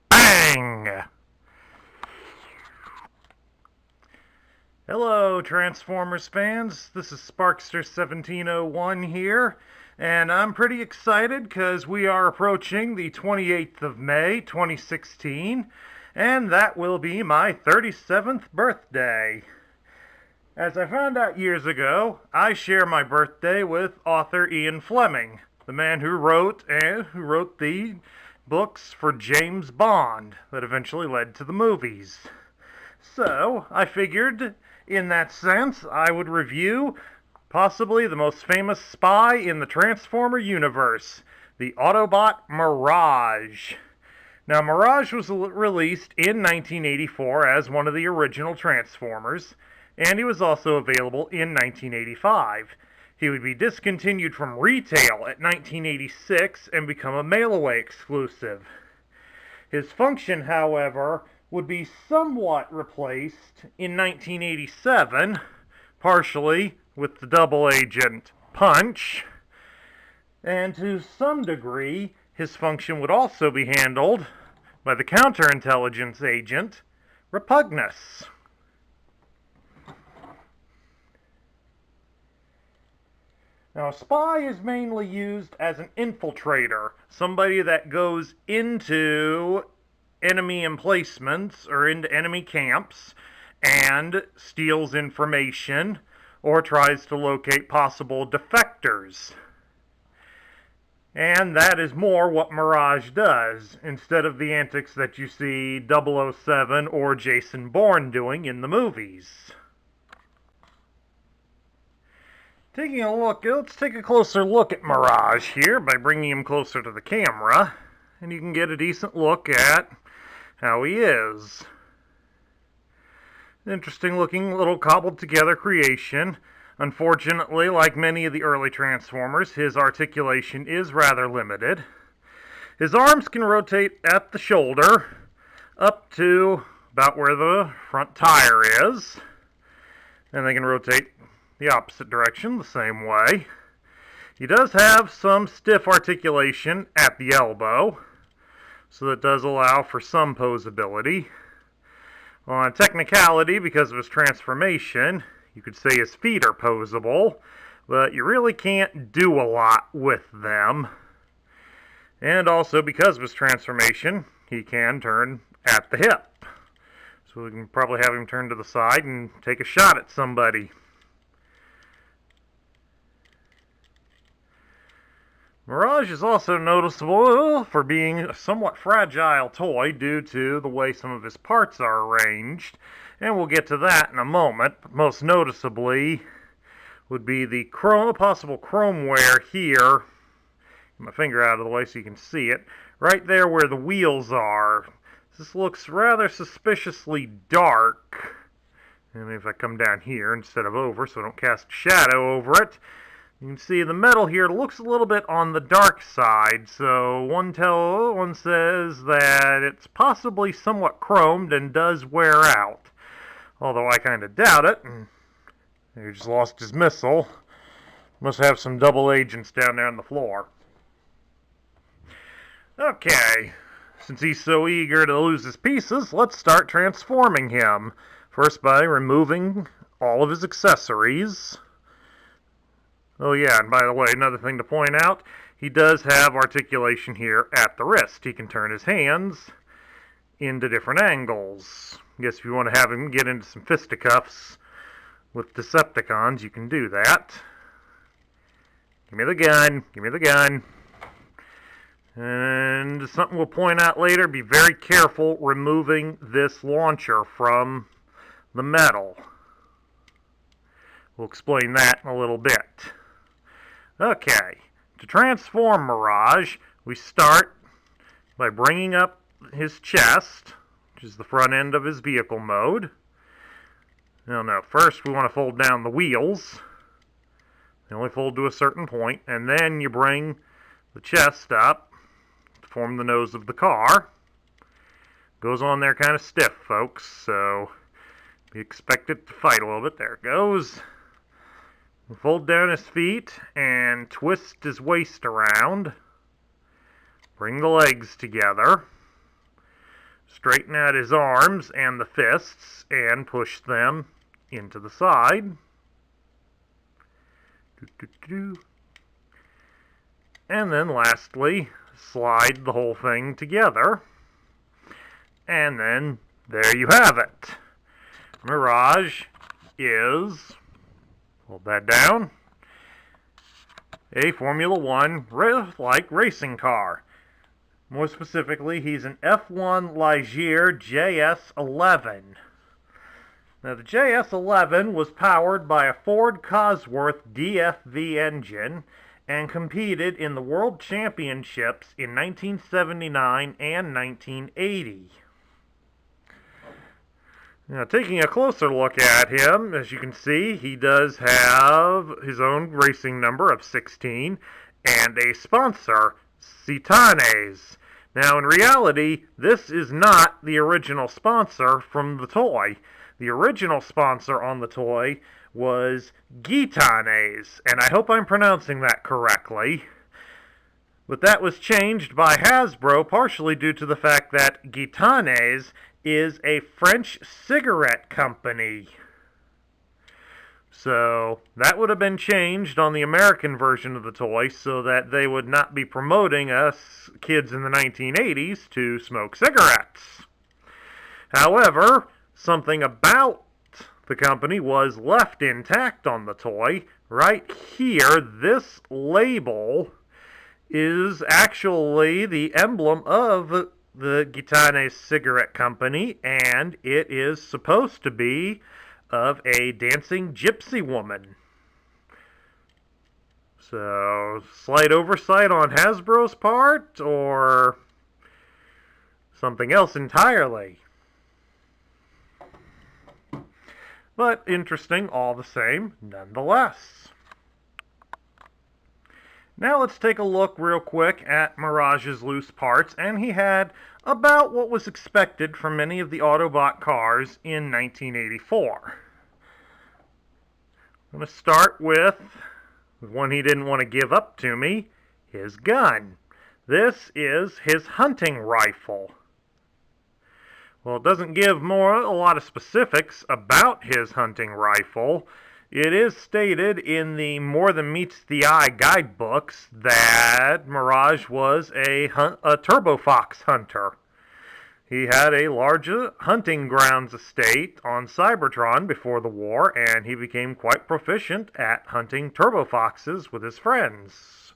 Bang! Hello, Transformers fans. This is Sparkster1701 here, and I'm pretty excited because we are approaching the 28th of May, 2016, and that will be my 37th birthday. As I found out years ago, I share my birthday with author Ian Fleming, the man who wrote the books for James Bond that eventually led to the movies. So, I figured, in that sense, I would review possibly the most famous spy in the Transformer universe, the Autobot Mirage. Now, Mirage was released in 1984 as one of the original Transformers, and he was also available in 1985. He would be discontinued from retail at 1986 and become a mail-away exclusive. His function, however, would be somewhat replaced in 1987, partially with the double agent Punch, and to some degree, his function would also be handled by the counterintelligence agent Repugnus. Now, a spy is mainly used as an infiltrator, somebody that goes into enemy emplacements or into enemy camps and steals information or tries to locate possible defectors. And that is more what Mirage does, instead of the antics that you see 007 or Jason Bourne doing in the movies. Let's take a closer look at Mirage here by bringing him closer to the camera, and you can get a decent look at how he is. An interesting looking little cobbled together creation. Unfortunately, like many of the early Transformers, his articulation is rather limited. His arms can rotate at the shoulder up to about where the front tire is, and they can rotate the opposite direction the same way. He does have some stiff articulation at the elbow, so that does allow for some posability. On technicality, because of his transformation, you could say his feet are posable, but you really can't do a lot with them. And also, because of his transformation, he can turn at the hip. So we can probably have him turn to the side and take a shot at somebody. Mirage is also noticeable for being a somewhat fragile toy due to the way some of his parts are arranged, and we'll get to that in a moment. But most noticeably would be the possible chrome wear here. Get my finger out of the way so you can see it. Right there where the wheels are. This looks rather suspiciously dark. And if I come down here instead of over so I don't cast a shadow over it, you can see the metal here looks a little bit on the dark side, so one says that it's possibly somewhat chromed and does wear out. Although I kind of doubt it. He just lost his missile. Must have some double agents down there on the floor. Okay, since he's so eager to lose his pieces, let's start transforming him. First by removing all of his accessories. Oh yeah, and by the way, another thing to point out, he does have articulation here at the wrist. He can turn his hands into different angles. I guess if you want to have him get into some fisticuffs with Decepticons, you can do that. Give me the gun, give me the gun. And something we'll point out later, be very careful removing this launcher from the metal. We'll explain that in a little bit. Okay, to transform Mirage, we start by bringing up his chest, which is the front end of his vehicle mode. Now, first we want to fold down the wheels. They only fold to a certain point, and then you bring the chest up to form the nose of the car. Goes on there kind of stiff, folks, so You expect it to fight a little bit. There it goes. Fold down his feet and twist his waist around. Bring the legs together. Straighten out his arms and the fists and push them into the side. And then lastly, slide the whole thing together. And then there you have it. Mirage is, hold that down, a Formula One like racing car. More specifically, he's an F1 Ligier JS11. Now, the JS11 was powered by a Ford Cosworth DFV engine and competed in the World Championships in 1979 and 1980. Now, taking a closer look at him, as you can see, he does have his own racing number of 16 and a sponsor, Citanes. Now, in reality, this is not the original sponsor from the toy. The original sponsor on the toy was Gitanes, and I hope I'm pronouncing that correctly. But that was changed by Hasbro, partially due to the fact that Gitanes is a French cigarette company. So that would have been changed on the American version of the toy so that they would not be promoting us kids in the 1980s to smoke cigarettes. However, something about the company was left intact on the toy. Right here, this label is actually the emblem of the Gitanes cigarette company, and it is supposed to be of a dancing gypsy woman. So, slight oversight on Hasbro's part, or something else entirely. But interesting all the same, nonetheless. Now let's take a look real quick at Mirage's loose parts, and he had about what was expected from many of the Autobot cars in 1984. I'm going to start with one he didn't want to give up to me, his gun. This is his hunting rifle. Well, it doesn't give a lot of specifics about his hunting rifle. It is stated in the More Than Meets the Eye guidebooks that Mirage was a Turbo Fox hunter. He had a large hunting grounds estate on Cybertron before the war, and he became quite proficient at hunting turbo foxes with his friends.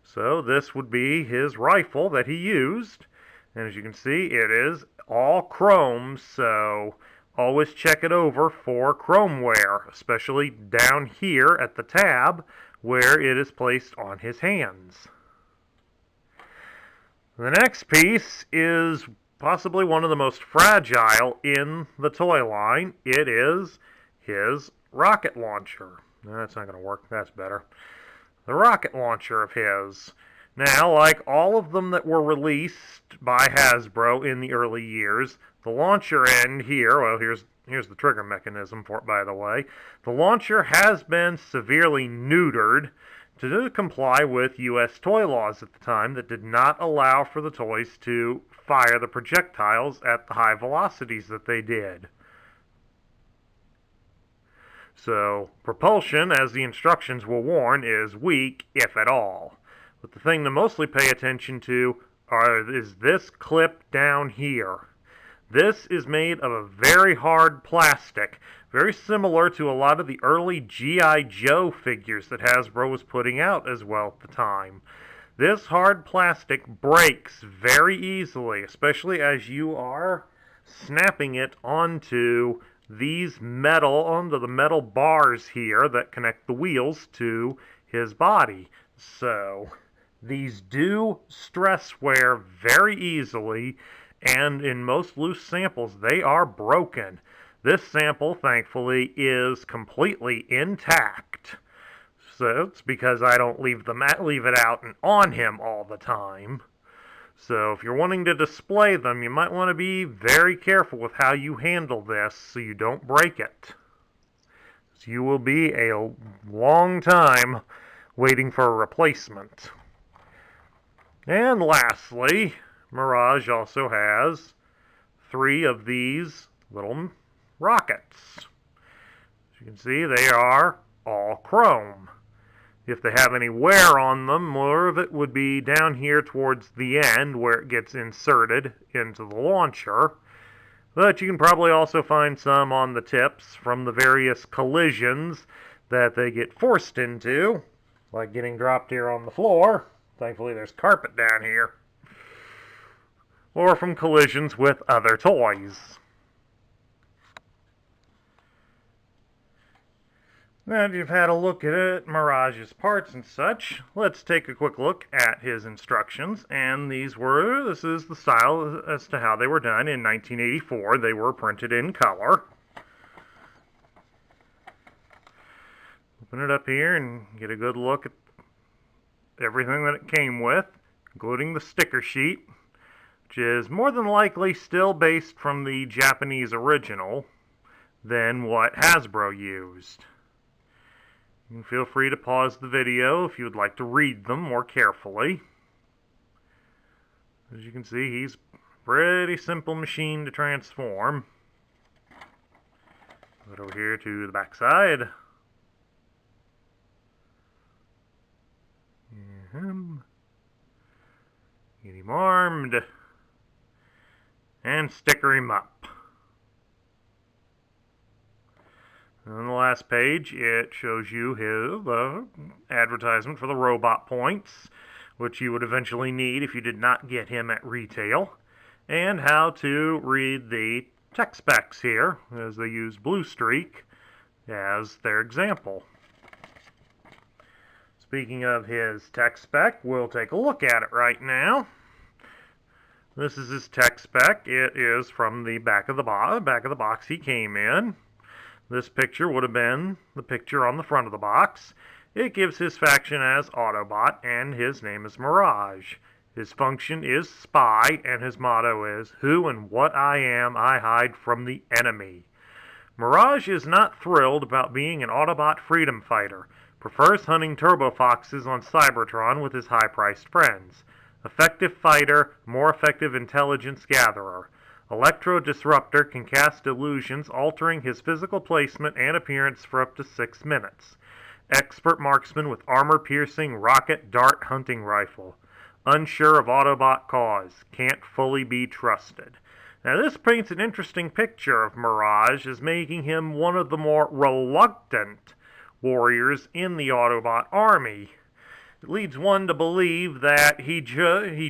So this would be his rifle that he used. And as you can see, it is all chrome, so always check it over for chrome wear, especially down here at the tab where it is placed on his hands. The next piece is possibly one of the most fragile in the toy line. It is his rocket launcher. No, that's not going to work. That's better. The rocket launcher of his. Now, like all of them that were released by Hasbro in the early years, the launcher end here, well, here's the trigger mechanism for it, by the way. The launcher has been severely neutered to comply with U.S. toy laws at the time that did not allow for the toys to fire the projectiles at the high velocities that they did. So, propulsion, as the instructions will warn, is weak, if at all. But the thing to mostly pay attention to is this clip down here. This is made of a very hard plastic, very similar to a lot of the early G.I. Joe figures that Hasbro was putting out as well at the time. This hard plastic breaks very easily, especially as you are snapping it onto the metal bars here that connect the wheels to his body. So, these do stress wear very easily, and in most loose samples, they are broken. This sample, thankfully, is completely intact. So it's because I don't leave it out and on him all the time. So if you're wanting to display them, you might want to be very careful with how you handle this so you don't break it. So you will be a long time waiting for a replacement. And lastly, Mirage also has 3 of these little rockets. As you can see, they are all chrome. If they have any wear on them, more of it would be down here towards the end where it gets inserted into the launcher. But you can probably also find some on the tips from the various collisions that they get forced into, like getting dropped here on the floor. Thankfully there's carpet down here. Or from collisions with other toys. Now that you've had a look at Mirage's parts and such, let's take a quick look at his instructions. And this is the style as to how they were done in 1984. They were printed in color. Open it up here and get a good look at everything that it came with, including the sticker sheet, which is more than likely still based from the Japanese original than what Hasbro used. You can feel free to pause the video if you would like to read them more carefully. As you can see, he's a pretty simple machine to transform. Go over here to the back side. Get him armed. And sticker him up. On the last page, it shows you his advertisement for the robot points, which you would eventually need if you did not get him at retail, and how to read the tech specs here, as they use Blue Streak as their example. Speaking of his tech spec, we'll take a look at it right now. This is his tech spec. It is from the back of the box he came in. This picture would have been the picture on the front of the box. It gives his faction as Autobot, and his name is Mirage. His function is Spy, and his motto is, "Who and what I am, I hide from the enemy." Mirage is not thrilled about being an Autobot freedom fighter. Prefers hunting turbo foxes on Cybertron with his high-priced friends. Effective fighter, more effective intelligence gatherer. Electro-Disruptor can cast illusions, altering his physical placement and appearance for up to 6 minutes. Expert marksman with armor-piercing rocket dart hunting rifle. Unsure of Autobot cause. Can't fully be trusted. Now this paints an interesting picture of Mirage as making him one of the more reluctant warriors in the Autobot army. It leads one to believe that he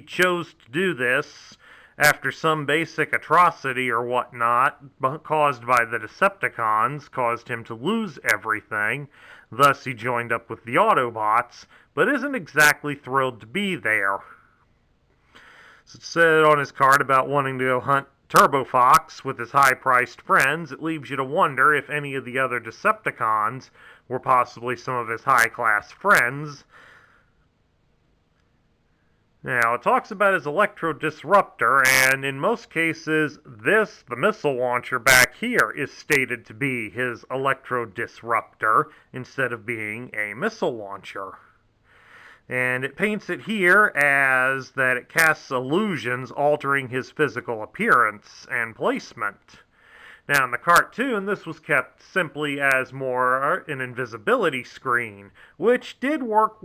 chose to do this after some basic atrocity or whatnot caused by the Decepticons caused him to lose everything. Thus he joined up with the Autobots, but isn't exactly thrilled to be there. So it said on his card about wanting to go hunt Turbo Fox with his high-priced friends. It leaves you to wonder if any of the other Decepticons were possibly some of his high-class friends. Now, it talks about his Electro-Disruptor, and in most cases, the missile launcher back here, is stated to be his Electro-Disruptor instead of being a missile launcher. And it paints it here as that it casts illusions, altering his physical appearance and placement. Now, in the cartoon, this was kept simply as more an invisibility screen, which would work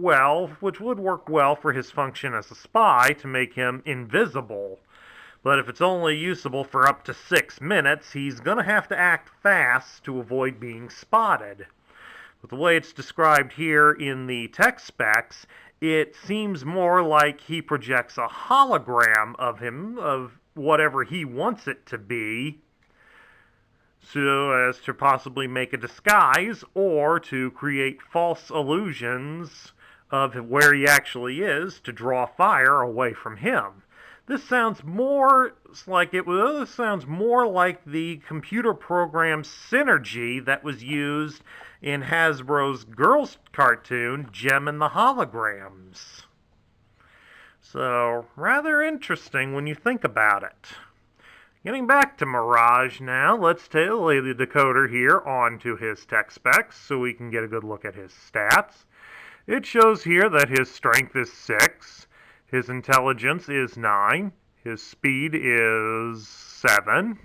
well for his function as a spy to make him invisible. But if it's only usable for up to 6 minutes, he's going to have to act fast to avoid being spotted. But the way it's described here in the tech specs, it seems more like he projects a hologram of him, of whatever he wants it to be, so as to possibly make a disguise or to create false illusions of where he actually is to draw fire away from him. This sounds more like the computer program Synergy that was used in Hasbro's Girls cartoon, Gem and the Holograms. So, rather interesting when you think about it. Getting back to Mirage now, let's lay the decoder here onto his tech specs so we can get a good look at his stats. It shows here that his strength is 6, his intelligence is 9, his speed is 7,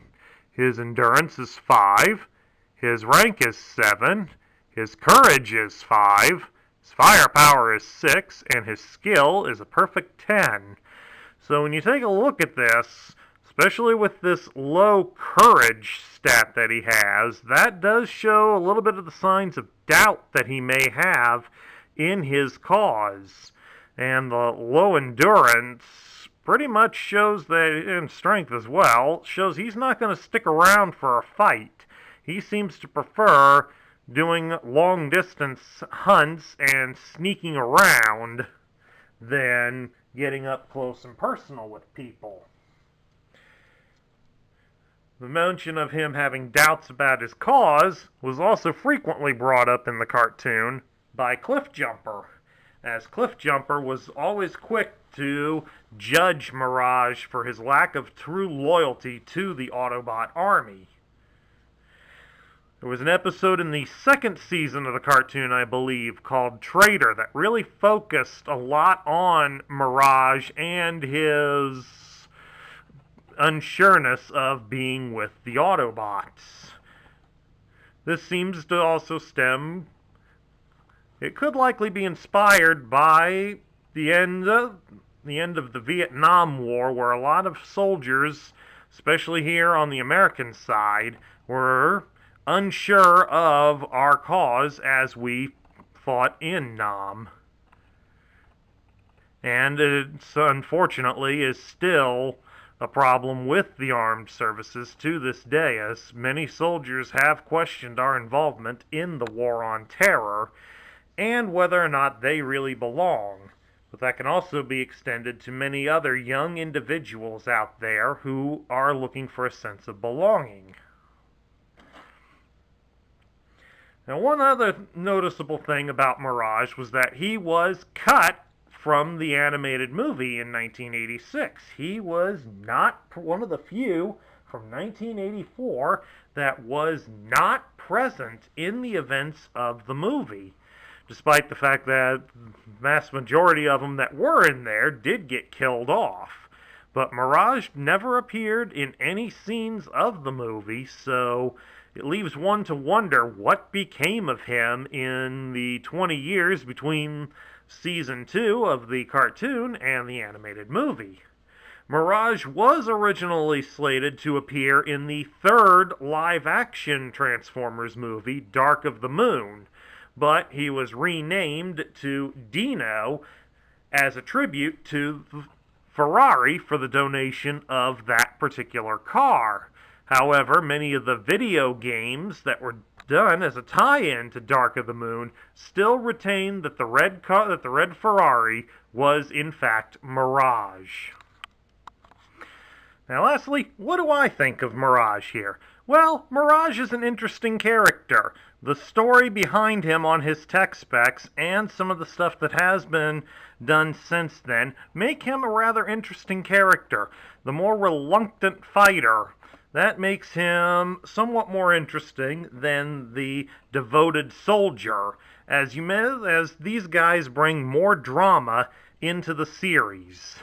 his endurance is 5, his rank is 7, his courage is 5, his firepower is 6, and his skill is a perfect 10. So when you take a look at this, especially with this low courage stat that he has, that does show a little bit of the signs of doubt that he may have in his cause. And the low endurance pretty much shows that, in strength as well, shows he's not going to stick around for a fight. He seems to prefer doing long distance hunts and sneaking around than getting up close and personal with people. The mention of him having doubts about his cause was also frequently brought up in the cartoon by Cliffjumper, as Cliffjumper was always quick to judge Mirage for his lack of true loyalty to the Autobot army. There was an episode in the second season of the cartoon, I believe, called Traitor, that really focused a lot on Mirage and his unsureness of being with the Autobots. This seems to also stem, it could likely be inspired by the end of the Vietnam War, where a lot of soldiers, especially here on the American side, were unsure of our cause as we fought in Nam. And it, unfortunately, is still a problem with the armed services to this day, as many soldiers have questioned our involvement in the War on Terror and whether or not they really belong. But that can also be extended to many other young individuals out there who are looking for a sense of belonging. Now, one other noticeable thing about Mirage was that he was cut from the animated movie in 1986. He was not one of the few from 1984 that was not present in the events of the movie, despite the fact that the vast majority of them that were in there did get killed off. But Mirage never appeared in any scenes of the movie, so it leaves one to wonder what became of him in the 20 years between Season 2 of the cartoon and the animated movie. Mirage was originally slated to appear in the third live-action Transformers movie, Dark of the Moon, but he was renamed to Dino as a tribute to Ferrari for the donation of that particular car. However, many of the video games that were done as a tie-in to Dark of the Moon still retain that the red Ferrari was in fact Mirage. Now lastly, what do I think of Mirage here? Well, Mirage is an interesting character. The story behind him on his tech specs and some of the stuff that has been done since then make him a rather interesting character. The more reluctant fighter, that makes him somewhat more interesting than the devoted soldier, as these guys bring more drama into the series.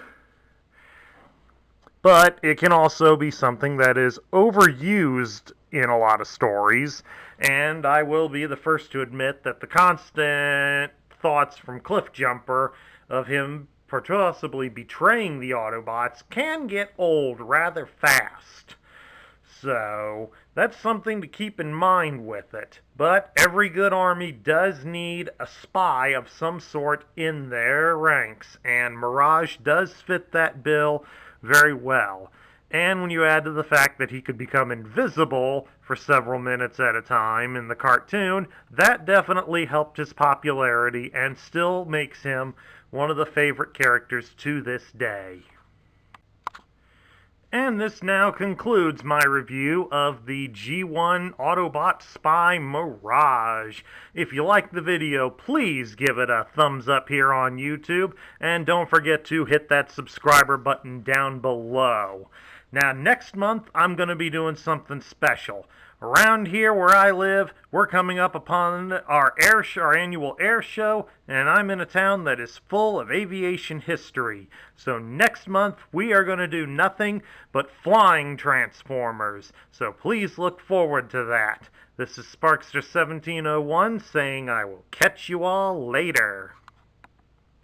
But it can also be something that is overused in a lot of stories, and I will be the first to admit that the constant thoughts from Cliffjumper of him possibly betraying the Autobots can get old rather fast. So, that's something to keep in mind with it. But every good army does need a spy of some sort in their ranks, and Mirage does fit that bill very well. And when you add to the fact that he could become invisible for several minutes at a time in the cartoon, that definitely helped his popularity and still makes him one of the favorite characters to this day. And this now concludes my review of the G1 Autobot Spy Mirage. If you liked the video, please give it a thumbs up here on YouTube, and don't forget to hit that subscriber button down below. Now, next month, I'm going to be doing something special. Around here where I live, we're coming up upon our annual air show, and I'm in a town that is full of aviation history. So next month, we are going to do nothing but flying Transformers. So please look forward to that. This is Sparkster1701 saying I will catch you all later.